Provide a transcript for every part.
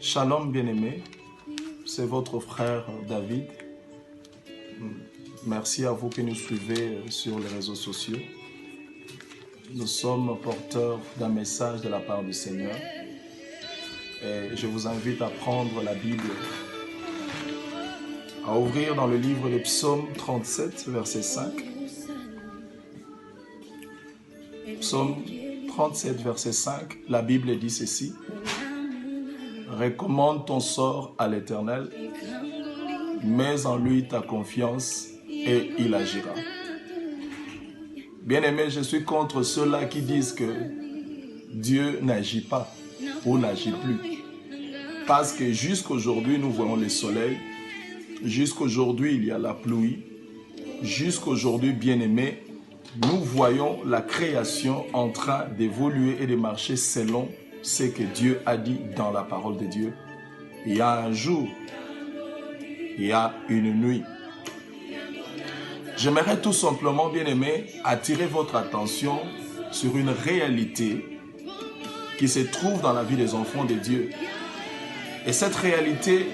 Shalom bien-aimés, c'est votre frère David. Merci à vous qui nous suivez sur les réseaux sociaux. Nous sommes porteurs d'un message de la part du Seigneur. Et je vous invite à prendre la Bible, à ouvrir dans le livre de Psaume 37, verset 5. Psaume 37, verset 5, la Bible dit ceci. Recommande ton sort à l'Éternel, mets en lui ta confiance et il agira. Bien-aimé, je suis contre ceux-là qui disent que Dieu n'agit pas ou n'agit plus. Parce que jusqu'aujourd'hui, nous voyons le soleil. Jusqu'aujourd'hui, il y a la pluie. Jusqu'aujourd'hui, bien-aimé, nous voyons la création en train d'évoluer et de marcher selon ce que Dieu a dit dans la parole de Dieu. Il y a un jour, il y a une nuit. J'aimerais tout simplement, bien-aimé, attirer votre attention sur une réalité qui se trouve dans la vie des enfants de Dieu. Et cette réalité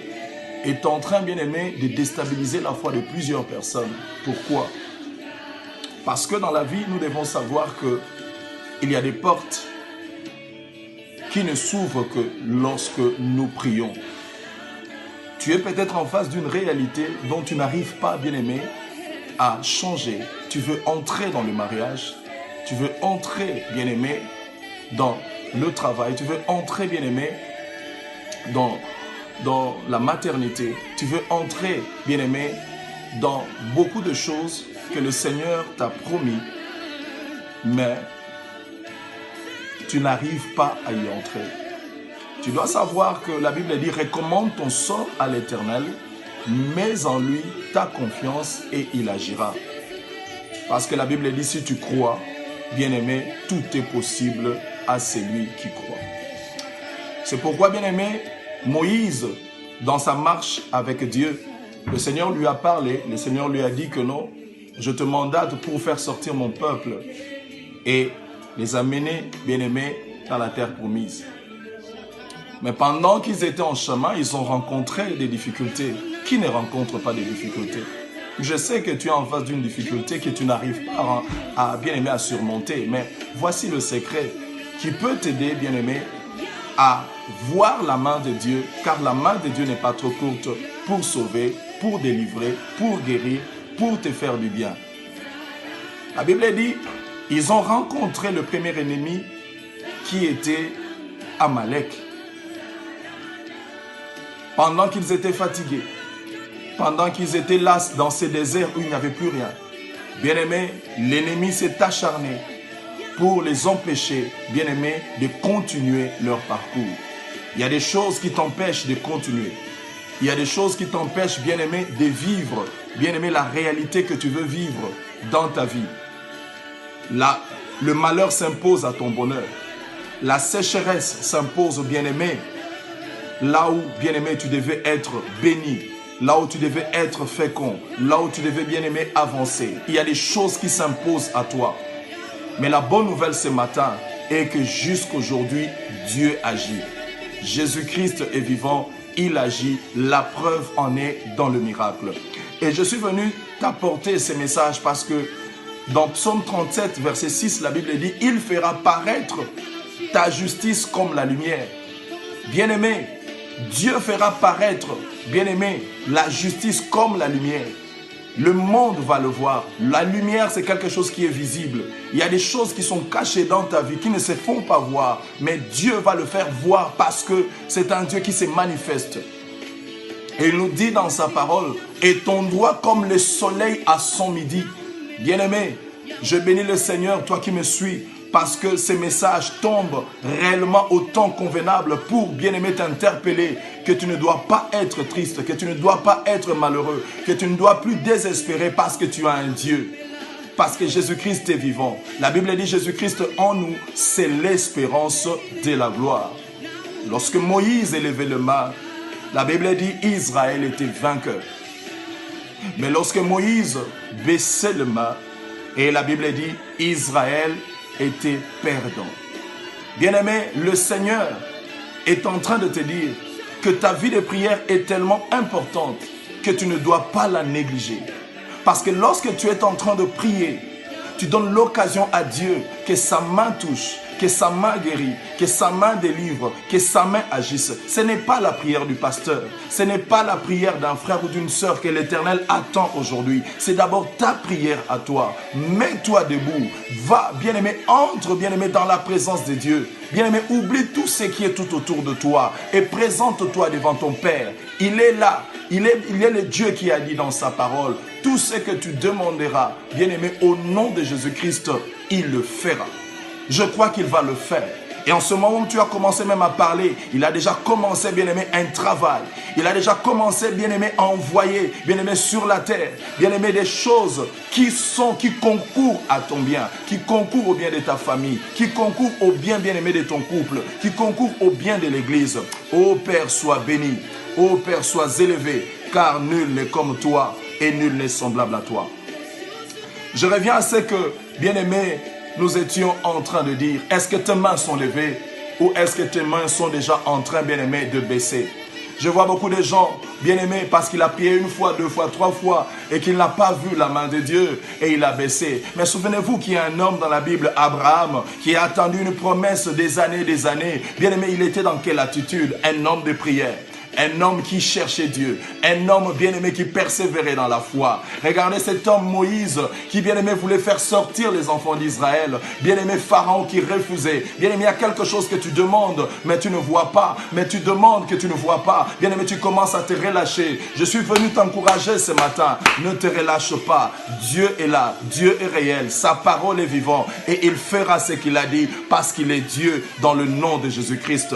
est en train, bien-aimé, de déstabiliser la foi de plusieurs personnes. Pourquoi? Parce que dans la vie, nous devons savoir qu'il y a des portes qui ne s'ouvrent que lorsque nous prions. Tu es peut-être en face d'une réalité dont tu n'arrives pas, bien-aimé, à changer. Tu veux entrer dans le mariage, tu veux entrer, bien-aimé, dans le travail, tu veux entrer, bien-aimé, dans la maternité, tu veux entrer, bien-aimé, dans beaucoup de choses que le Seigneur t'a promis, mais tu n'arrives pas à y entrer. Tu dois savoir que la Bible dit « Recommande ton sort à l'Éternel, mets en lui ta confiance et il agira. » Parce que la Bible dit « Si tu crois, bien-aimé, tout est possible à celui qui croit. » C'est pourquoi, bien-aimé, Moïse, dans sa marche avec Dieu, le Seigneur lui a parlé, le Seigneur lui a dit que non, je te mandate pour faire sortir mon peuple et les amener, bien-aimés, dans la terre promise. Mais pendant qu'ils étaient en chemin, ils ont rencontré des difficultés. Qui ne rencontre pas des difficultés? Je sais que tu es en face d'une difficulté que tu n'arrives pas à bien-aimé, à surmonter. Mais voici le secret qui peut t'aider, bien-aimé, à voir la main de Dieu, car la main de Dieu n'est pas trop courte pour sauver, pour délivrer, pour guérir, pour te faire du bien. La Bible dit, ils ont rencontré le premier ennemi qui était Amalek. Pendant qu'ils étaient fatigués, pendant qu'ils étaient las dans ces déserts où il n'y avait plus rien, bien-aimé, l'ennemi s'est acharné pour les empêcher, bien-aimé, de continuer leur parcours. Il y a des choses qui t'empêchent de continuer. Il y a des choses qui t'empêchent, bien-aimé, de vivre, bien-aimé, la réalité que tu veux vivre dans ta vie. Là, le malheur s'impose à ton bonheur. La sécheresse s'impose, bien-aimé, là où, bien-aimé, tu devais être béni, là où tu devais être fécond, là où tu devais, bien-aimé, avancer. Il y a des choses qui s'imposent à toi. Mais la bonne nouvelle ce matin est que jusqu'aujourd'hui, Dieu agit. Jésus-Christ est vivant, il agit, la preuve en est dans le miracle. Et je suis venu t'apporter ces messages parce que dans Psaume 37, verset 6, la Bible dit « Il fera paraître ta justice comme la lumière. » Bien-aimé, Dieu fera paraître, bien-aimé, la justice comme la lumière. Le monde va le voir. La lumière, c'est quelque chose qui est visible. Il y a des choses qui sont cachées dans ta vie, qui ne se font pas voir. Mais Dieu va le faire voir parce que c'est un Dieu qui se manifeste. Et il nous dit dans sa parole, « Et ton droit comme le soleil à son midi. » Bien-aimé, je bénis le Seigneur, toi qui me suis, parce que ces messages tombent réellement au temps convenable pour, bien-aimé, t'interpeller que tu ne dois pas être triste, que tu ne dois pas être malheureux, que tu ne dois plus désespérer parce que tu as un Dieu, parce que Jésus-Christ est vivant. La Bible dit Jésus-Christ en nous, c'est l'espérance de la gloire. Lorsque Moïse élevait le main, la Bible dit Israël était vainqueur. Mais lorsque Moïse baissait le main, et la Bible dit Israël était perdant. Bien-aimé, le Seigneur est en train de te dire que ta vie de prière est tellement importante que tu ne dois pas la négliger. Parce que lorsque tu es en train de prier, tu donnes l'occasion à Dieu que sa main touche, que sa main guérit, que sa main délivre, que sa main agisse. Ce n'est pas la prière du pasteur, ce n'est pas la prière d'un frère ou d'une sœur que l'Éternel attend aujourd'hui. C'est d'abord ta prière à toi. Mets-toi debout, va, bien-aimé, entre, bien-aimé, dans la présence de Dieu. Bien-aimé, oublie tout ce qui est tout autour de toi et présente-toi devant ton Père. Il est là, il est le Dieu qui a dit dans sa parole, tout ce que tu demanderas, bien-aimé, au nom de Jésus-Christ, il le fera. Je crois qu'il va le faire. Et en ce moment où tu as commencé même à parler, il a déjà commencé, bien-aimé, un travail. Il a déjà commencé, bien-aimé, à envoyer, bien-aimé, sur la terre, bien-aimé, des choses qui concourent à ton bien, qui concourent au bien de ta famille, qui concourent au bien, bien-aimé, de ton couple, qui concourent au bien de l'Église. Ô Père, sois béni. Ô Père, sois élevé, car nul n'est comme toi et nul n'est semblable à toi. Je reviens à ce que, bien-aimé, nous étions en train de dire. Est-ce que tes mains sont levées ou est-ce que tes mains sont déjà en train, bien-aimé, de baisser? Je vois beaucoup de gens, bien-aimés, parce qu'il a prié une fois, deux fois, trois fois et qu'il n'a pas vu la main de Dieu et il a baissé. Mais souvenez-vous qu'il y a un homme dans la Bible, Abraham, qui a attendu une promesse des années. Bien-aimé, il était dans quelle attitude? Un homme de prière. Un homme qui cherchait Dieu, un homme bien-aimé qui persévérait dans la foi. Regardez cet homme Moïse qui bien-aimé voulait faire sortir les enfants d'Israël. Bien-aimé Pharaon qui refusait. Bien-aimé, il y a quelque chose que tu demandes mais tu ne vois pas. Mais tu demandes que tu ne vois pas. Bien-aimé, tu commences à te relâcher. Je suis venu t'encourager ce matin. Ne te relâche pas. Dieu est là. Dieu est réel. Sa parole est vivante et il fera ce qu'il a dit parce qu'il est Dieu dans le nom de Jésus-Christ.